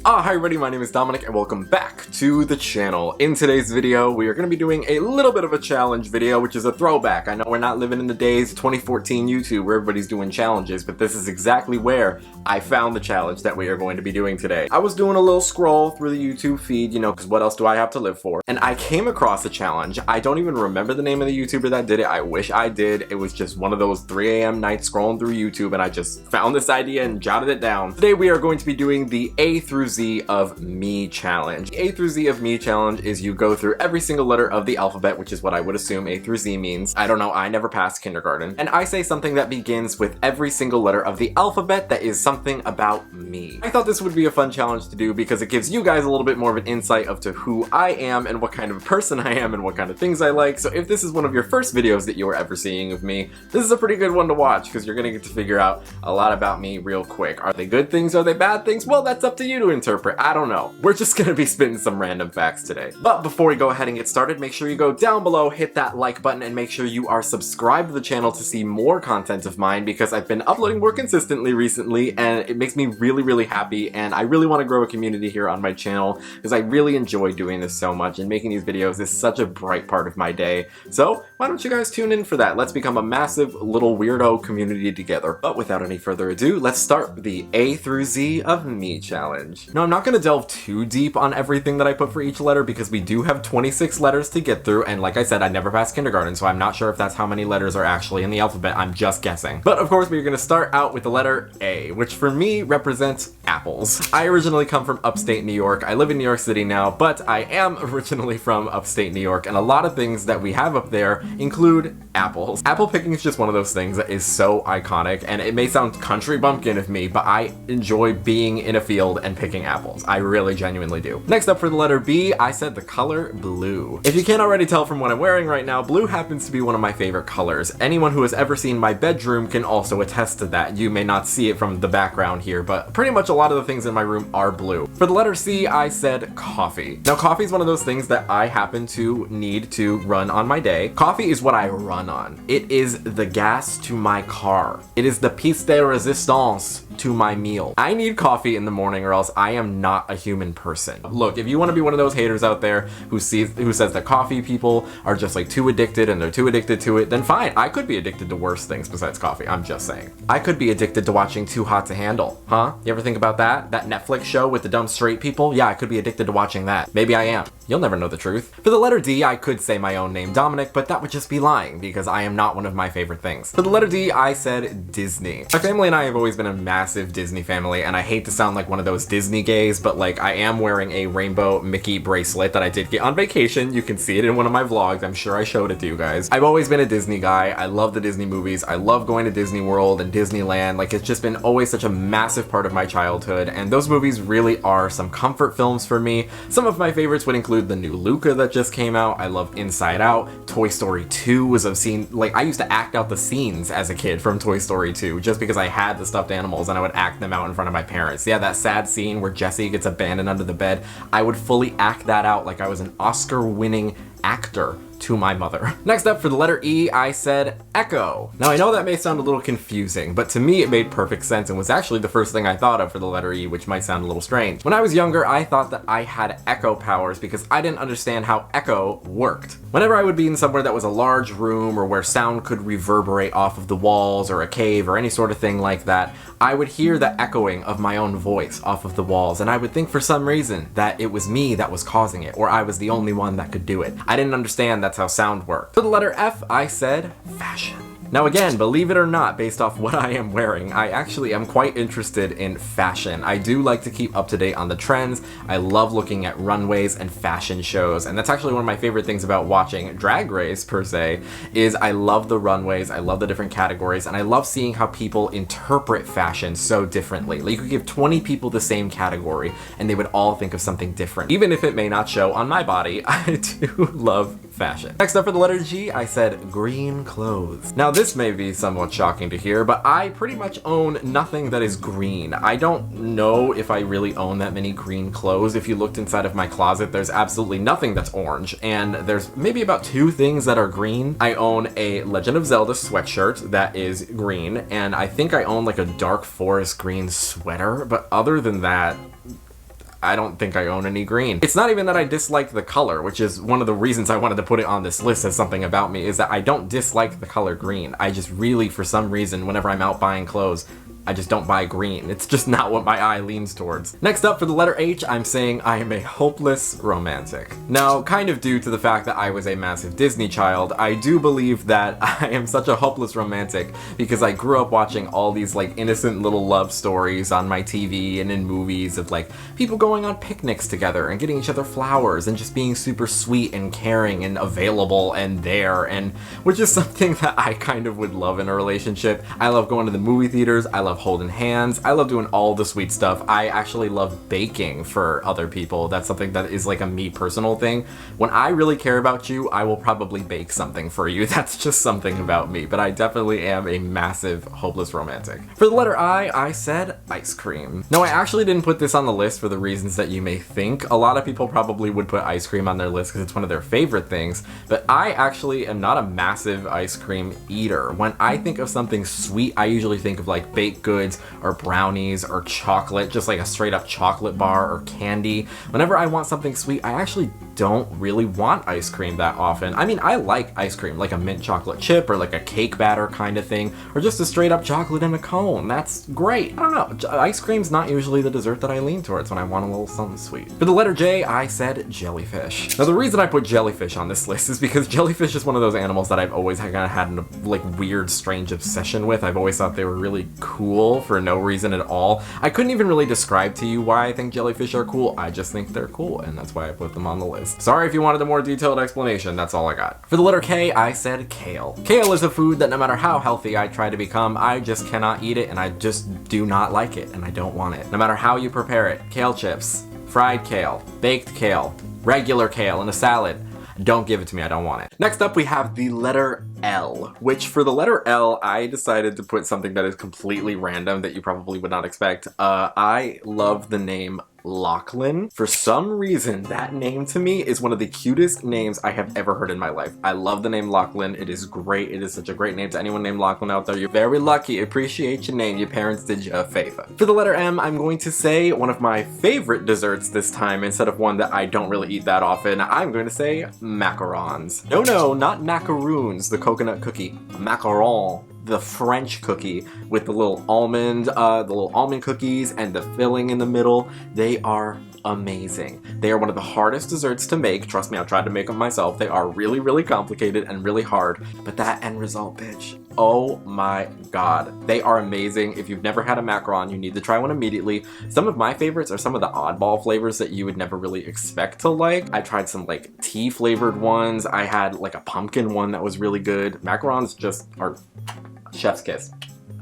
Hi everybody, my name is Dominic and welcome back to the channel. In today's video, we are going to be doing a little bit of a challenge video, which is a throwback. I know we're not living in the days of 2014 YouTube where everybody's doing challenges, but this is exactly where I found the challenge that we are going to be doing today. I was doing a little scroll through the YouTube feed, because what else do I have to live for? And I came across a challenge. I don't even remember the name of the YouTuber that did it. I wish I did. It was just one of those 3 a.m. nights scrolling through YouTube and I just found this idea and jotted it down. Today we are going to be doing the A through Z of me challenge. A through Z of me challenge is you go through every single letter of the alphabet, which is what I would assume A through Z means. I don't know, I never passed kindergarten. And I say something that begins with every single letter of the alphabet that is something about me. I thought this would be a fun challenge to do because it gives you guys a little bit more of an insight of to who I am and what kind of person I am and what kind of things I like. So if this is one of your first videos that you are ever seeing of me, this is a pretty good one to watch because you're gonna get to figure out a lot about me real quick. Are they good things? Are they bad things? Well, that's up to you to interpret. I don't know. We're just gonna be spitting some random facts today. But before we go ahead and get started, make sure you go down below, hit that like button, and make sure you are subscribed to the channel to see more content of mine because I've been uploading more consistently recently and it makes me really happy, and I really want to grow a community here on my channel because I really enjoy doing this so much, and making these videos is such a bright part of my day. So why don't you guys tune in for that? Let's become a massive little weirdo community together. But without any further ado, let's start the A through Z of me challenge. Now I'm not going to delve too deep on everything that I put for each letter because we do have 26 letters to get through, and like I said, I never passed kindergarten, so I'm not sure if that's how many letters are actually in the alphabet. I'm just guessing. But of course we're going to start out with the letter A, which for me represents apples. I originally come from upstate New York. I live in New York City now, but I am originally from upstate New York, and a lot of things that we have up there include apples. Apple picking is just one of those things that is so iconic, and it may sound country bumpkin of me, but I enjoy being in a field and picking apples. I really genuinely do. Next up for the letter B, I said the color blue. If you can't already tell from what I'm wearing right now, blue happens to be one of my favorite colors. Anyone who has ever seen my bedroom can also attest to that. You may not see it from the background here, but pretty much a lot of the things in my room are blue. For the letter C, I said coffee. Now coffee is one of those things that I happen to need to run on my day. Coffee is what I run on. It is the gas to my car. It is the piece de resistance to my meal. I need coffee in the morning or else I am not a human person. Look, if you want to be one of those haters out there who says that coffee people are just like too addicted and they're too addicted to it, then fine. I could be addicted to worse things besides coffee. I'm just saying. I could be addicted to watching Too Hot to Handle. Huh? You ever think about that? That Netflix show with the dumb straight people? Yeah, I could be addicted to watching that. Maybe I am. You'll never know the truth. For the letter D, I could say my own name, Dominic, but that would just be lying because I am not one of my favorite things. For the letter D, I said Disney. My family and I have always been a massive Disney family, and I hate to sound like one of those Disney gays, but like I am wearing a rainbow Mickey bracelet that I did get on vacation. You can see it in one of my vlogs. I'm sure I showed it to you guys. I've always been a Disney guy. I love the Disney movies. I love going to Disney World and Disneyland. Like, it's just been always such a massive part of my childhood, and those movies really are some comfort films for me. Some of my favorites would include the new Luca that just came out. I love Inside Out. Toy Story 2 was a scene, like I used to act out the scenes as a kid from Toy Story 2 just because I had the stuffed animals and I would act them out in front of my parents. Yeah, that sad scene where Jessie gets abandoned under the bed, I would fully act that out like I was an Oscar-winning actor to my mother. Next up for the letter E, I said echo. Now I know that may sound a little confusing, but to me it made perfect sense and was actually the first thing I thought of for the letter E, which might sound a little strange. When I was younger, I thought that I had echo powers because I didn't understand how echo worked. Whenever I would be in somewhere that was a large room or where sound could reverberate off of the walls or a cave or any sort of thing like that, I would hear the echoing of my own voice off of the walls, and I would think for some reason that it was me that was causing it, or I was the only one that could do it. I didn't understand that's how sound worked. For the letter F, I said fashion. Now again, believe it or not, based off what I am wearing, I actually am quite interested in fashion. I do like to keep up to date on the trends. I love looking at runways and fashion shows, and that's actually one of my favorite things about watching Drag Race, per se, is I love the runways, I love the different categories, and I love seeing how people interpret fashion so differently. Like, you could give 20 people the same category, and they would all think of something different. Even if it may not show on my body, I do love fashion. Next up for the letter G, I said green clothes. Now this may be somewhat shocking to hear, but I pretty much own nothing that is green. I don't know if I really own that many green clothes. If you looked inside of my closet, there's absolutely nothing that's orange, and there's maybe about 2 things that are green. I own a Legend of Zelda sweatshirt that is green, and I think I own like a dark forest green sweater, but other than that, I don't think I own any green. It's not even that I dislike the color, which is one of the reasons I wanted to put it on this list as something about me, is that I don't dislike the color green. I just really, for some reason, whenever I'm out buying clothes, I just don't buy green. It's just not what my eye leans towards. Next up for the letter H, I'm saying I am a hopeless romantic. Now, kind of due to the fact that I was a massive Disney child, I do believe that I am such a hopeless romantic because I grew up watching all these like innocent little love stories on my TV and in movies of like people going on picnics together and getting each other flowers and just being super sweet and caring and available and there, and which is something that I kind of would love in a relationship. I love going to the movie theaters. I love holding hands. I love doing all the sweet stuff. I actually love baking for other people. That's something that is like a me personal thing. When I really care about you, I will probably bake something for you. That's just something about me, but I definitely am a massive hopeless romantic. For the letter I said ice cream. No, I actually didn't put this on the list for the reasons that you may think. A lot of people probably would put ice cream on their list because it's one of their favorite things, but I actually am not a massive ice cream eater. When I think of something sweet, I usually think of like baked goods or brownies or chocolate, just like a straight up chocolate bar or candy. Whenever I want something sweet, I actually don't really want ice cream that often. I mean, I like ice cream, like a mint chocolate chip or like a cake batter kind of thing, or just a straight up chocolate in a cone. That's great. I don't know. Ice cream's not usually the dessert that I lean towards when I want a little something sweet. For the letter J, I said jellyfish. Now the reason I put jellyfish on this list is because jellyfish is one of those animals that I've always kind of had a like weird, strange obsession with. I've always thought they were really cool for no reason at all. I couldn't even really describe to you why I think jellyfish are cool. I just think they're cool, and that's why I put them on the list. Sorry if you wanted a more detailed explanation, that's all I got. For the letter K, I said kale. Kale is a food that no matter how healthy I try to become, I just cannot eat it, and I just do not like it, and I don't want it. No matter how you prepare it, kale chips, fried kale, baked kale, regular kale in a salad, don't give it to me, I don't want it. Next up we have the letter L, which for the letter L, I decided to put something that is completely random that you probably would not expect. I love the name Lachlan. For some reason, that name to me is one of the cutest names I have ever heard in my life. I love the name Lachlan. It is great. It is such a great name. To anyone named Lachlan out there, you're very lucky. Appreciate your name. Your parents did you a favor. For the letter M, I'm going to say one of my favorite desserts this time instead of one that I don't really eat that often. I'm going to say macarons. No, not macaroons, the coconut cookie. Macaron. The French cookie with the little almond cookies and the filling in the middle. They are amazing. They are one of the hardest desserts to make. Trust me, I've tried to make them myself. They are really, really complicated and really hard, but that end result, bitch. Oh my god. They are amazing. If you've never had a macaron, you need to try one immediately. Some of my favorites are some of the oddball flavors that you would never really expect to like. I tried some like tea flavored ones. I had like a pumpkin one that was really good. Macarons just are chef's kiss.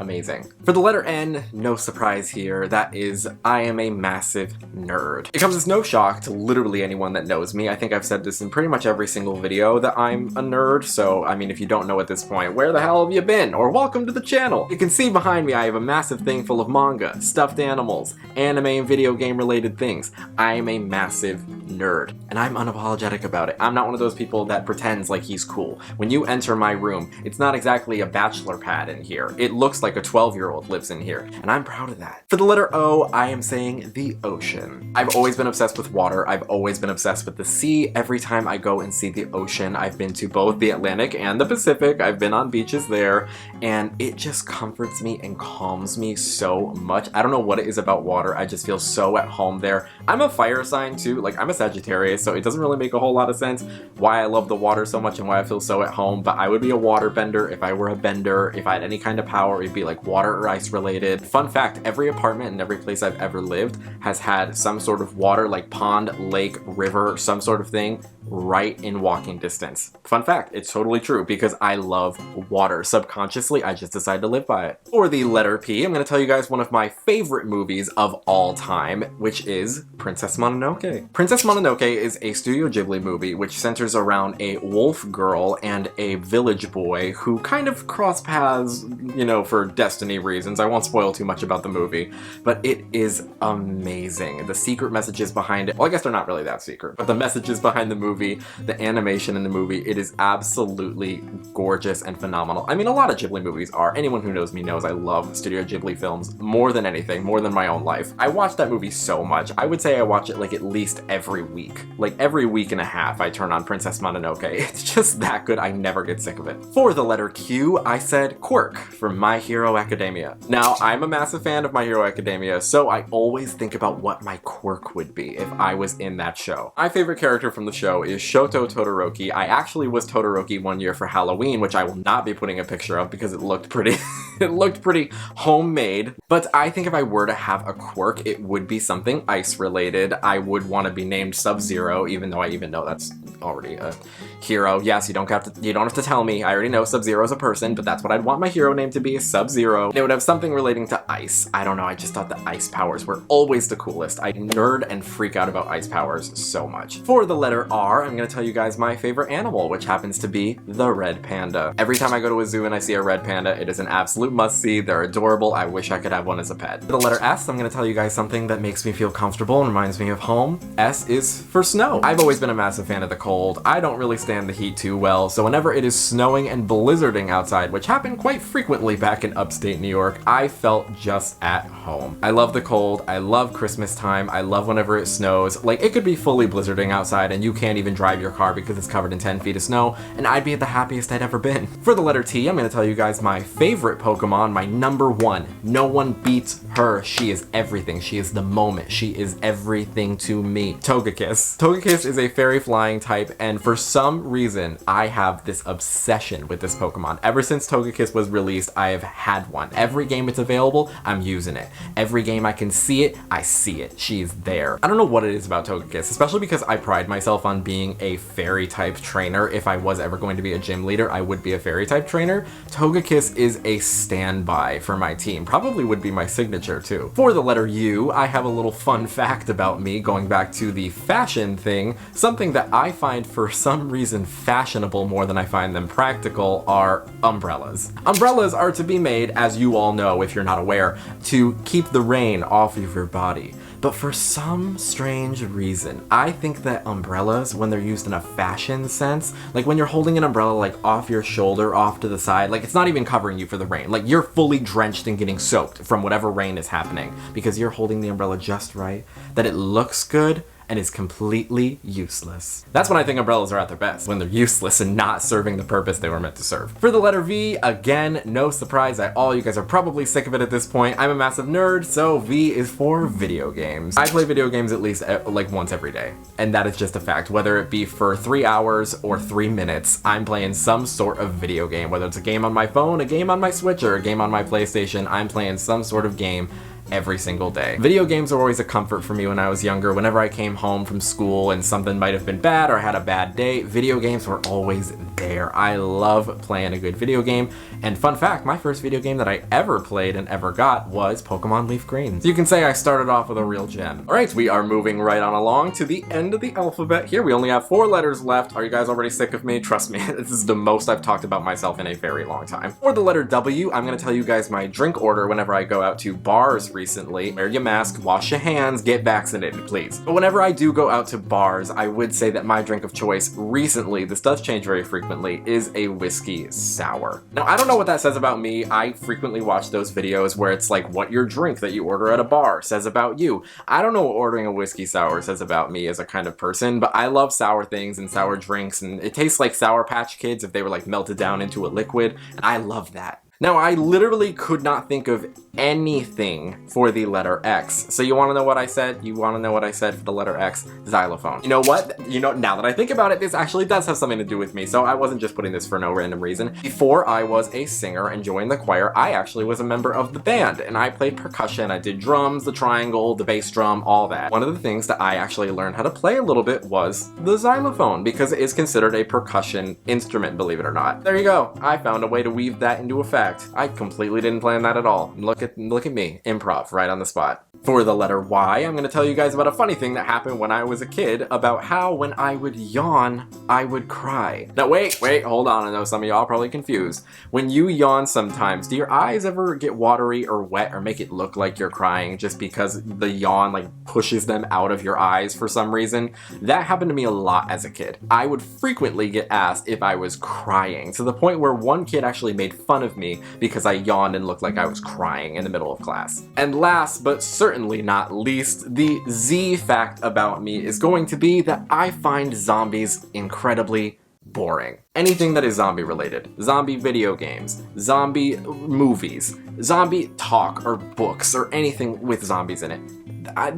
Amazing. For the letter N, no surprise here, that is, I am a massive nerd. It comes as no shock to literally anyone that knows me. I think I've said this in pretty much every single video that I'm a nerd, so I mean if you don't know at this point, where the hell have you been? Or welcome to the channel! You can see behind me I have a massive thing full of manga, stuffed animals, anime and video game related things. I am a massive nerd, and I'm unapologetic about it. I'm not one of those people that pretends like he's cool. When you enter my room, it's not exactly a bachelor pad in here. It looks like a 12-year-old lives in here, and I'm proud of that. For the letter O, I am saying the ocean. I've always been obsessed with water. I've always been obsessed with the sea. Every time I go and see the ocean, I've been to both the Atlantic and the Pacific. I've been on beaches there, and it just comforts me and calms me so much. I don't know what it is about water. I just feel so at home there. I'm a fire sign too. Like, I'm a Sagittarius, so it doesn't really make a whole lot of sense why I love the water so much and why I feel so at home, but I would be a water bender if I were a bender. If I had any kind of power, it'd be like water or ice related. Fun fact, every apartment and every place I've ever lived has had some sort of water, like pond, lake, river, some sort of thing right in walking distance. Fun fact, it's totally true because I love water. Subconsciously, I just decided to live by it. For the letter P, I'm going to tell you guys one of my favorite movies of all time, which is Princess Mononoke. Princess Mononoke is a Studio Ghibli movie which centers around a wolf girl and a village boy who kind of cross paths, you know, for destiny reasons. I won't spoil too much about the movie, but it is amazing. The secret messages behind it, well, I guess they're not really that secret, but the messages behind the movie, the animation in the movie, it is absolutely gorgeous and phenomenal. I mean, a lot of Ghibli movies are. Anyone who knows me knows I love Studio Ghibli films more than anything, more than my own life. I watch that movie so much. I would say I watch it like at least every week. Like every week and a half I turn on Princess Mononoke. It's just that good, I never get sick of it. For the letter Q, I said quirk from My Hero Academia. Now, I'm a massive fan of My Hero Academia, so I always think about what my quirk would be if I was in that show. My favorite character from the show is Shoto Todoroki. I actually was Todoroki one year for Halloween, which I will not be putting a picture of because it looked pretty it looked pretty homemade. But I think if I were to have a quirk, it would be something ice related. I would want to be named Sub-Zero, even though I even know that's already a hero. Yes, you don't have to tell me. I already know Sub-Zero is a person, but that's what I'd want my hero name to be, is Sub-Zero. It would have something relating to ice. I don't know, I just thought the ice powers were always the coolest. I nerd and freak out about ice powers so much. For the letter R, I'm gonna tell you guys my favorite animal, which happens to be the red panda. Every time I go to a zoo and I see a red panda, it is an absolute must-see. They're adorable. I wish I could have one as a pet. For the letter S, I'm gonna tell you guys something that makes me feel comfortable and reminds me of home. S is for snow. I've always been a massive fan of the cold. I don't really stand the heat too well, so whenever it is snowing and blizzarding outside, which happened quite frequently back in upstate New York, I felt just at home. I love the cold. I love Christmas time. I love whenever it snows. Like, it could be fully blizzarding outside and you can't even drive your car because it's covered in 10 feet of snow, and I'd be the happiest I'd ever been. For the letter T, I'm gonna tell you guys my favorite Pokemon, my number one. No one beats her. She is everything. She is the moment. She is everything to me. Togekiss. Togekiss is a fairy flying type, and for some reason, I have this obsession with this Pokemon. Ever since Togekiss was released, I have had one. Every game it's available, I'm using it. Every game I can see it, I see it. She is there. I don't know what it is about Togekiss, especially because I pride myself on being a fairy type trainer. If I was ever going to be a gym leader, I would be a fairy type trainer. Togekiss is a standby for my team. Probably would be my signature too. For the letter U, I have a little fun fact about me, going back to the fashion thing. Something that I find for some reason fashionable more than I find them practical are umbrellas. Umbrellas are to be made, as you all know if you're not aware, to keep the rain off of your body. But for some strange reason, I think that umbrellas, when they're used in a fashion sense, like when you're holding an umbrella like off your shoulder, off to the side, like it's not even covering you for the rain. Like you're fully drenched and getting soaked from whatever rain is happening because you're holding the umbrella just right, that it looks good and is completely useless. That's when I think umbrellas are at their best, when they're useless and not serving the purpose they were meant to serve. For the letter V, again, no surprise at all. You guys are probably sick of it at this point. I'm a massive nerd, so V is for video games. I play video games at least like once every day, and that is just a fact. Whether it be for 3 hours or 3 minutes, I'm playing some sort of video game. Whether it's a game on my phone, a game on my Switch, or a game on my PlayStation, I'm playing some sort of game every single day. Video games are always a comfort for me when I was younger. Whenever I came home from school and something might have been bad or had a bad day, video games were always there. I love playing a good video game. And fun fact, my first video game that I ever played and ever got was Pokemon Leaf Green. So you can say I started off with a real gem. All right, we are moving right on along to the end of the alphabet here. We only have 4 letters left. Are you guys already sick of me? Trust me, this is the most I've talked about myself in a very long time. For the letter W, I'm gonna tell you guys my drink order whenever I go out to bars recently. Wear your mask, wash your hands, get vaccinated, please. But whenever I do go out to bars, I would say that my drink of choice recently, this does change very frequently, is a whiskey sour. Now, I don't know what that says about me. I frequently watch those videos where it's like what your drink that you order at a bar says about you. I don't know what ordering a whiskey sour says about me as a kind of person, but I love sour things and sour drinks, and it tastes like Sour Patch Kids if they were like melted down into a liquid, and I love that. Now, I literally could not think of anything for the letter X. So you want to know what I said? You want to know what I said for the letter X? Xylophone. You know what? Now that I think about it, this actually does have something to do with me, so I wasn't just putting this for no random reason. Before I was a singer and joined the choir, I actually was a member of the band, and I played percussion. I did drums, the triangle, the bass drum, all that. One of the things that I actually learned how to play a little bit was the xylophone, because it is considered a percussion instrument, believe it or not. There you go. I found a way to weave that into a fact. I completely didn't plan that at all. Look at me, improv, right on the spot. For the letter Y, I'm gonna tell you guys about a funny thing that happened when I was a kid about how when I would yawn, I would cry. Now wait, hold on, I know some of y'all are probably confused. When you yawn sometimes, do your eyes ever get watery or wet or make it look like you're crying just because the yawn like pushes them out of your eyes for some reason? That happened to me a lot as a kid. I would frequently get asked if I was crying, to the point where one kid actually made fun of me because I yawned and looked like I was crying in the middle of class. And last but certainly not least, the Z fact about me is going to be that I find zombies incredibly boring. Anything that is zombie related. Zombie video games, zombie movies, zombie talk or books or anything with zombies in it.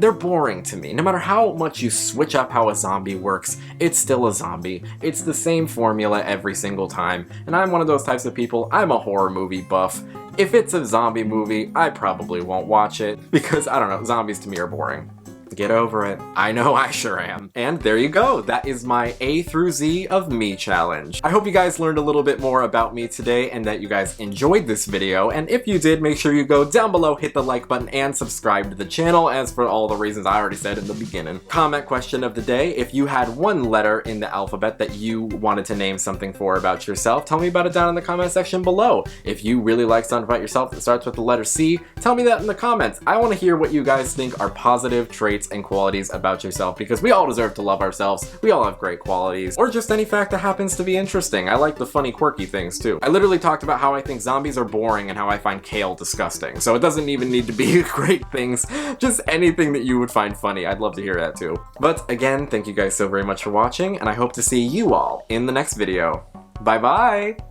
They're boring to me. No matter how much you switch up how a zombie works, it's still a zombie. It's the same formula every single time. And I'm one of those types of people. I'm a horror movie buff. If it's a zombie movie, I probably won't watch it because, I don't know, zombies to me are boring. Get over it. I know I sure am. And there you go. That is my A through Z of me challenge. I hope you guys learned a little bit more about me today and that you guys enjoyed this video. And if you did, make sure you go down below, hit the like button, and subscribe to the channel, as for all the reasons I already said in the beginning. Comment question of the day. If you had one letter in the alphabet that you wanted to name something for about yourself, tell me about it down in the comment section below. If you really like something about yourself that starts with the letter C, tell me that in the comments. I want to hear what you guys think are positive traits and qualities about yourself, because we all deserve to love ourselves. We all have great qualities, or just any fact that happens to be interesting. I like the funny, quirky things too. I literally talked about how I think zombies are boring and how I find kale disgusting, so it doesn't even need to be great things, just anything that you would find funny. I'd love to hear that too. But again, thank you guys so very much for watching, and I hope to see you all in the next video. Bye bye!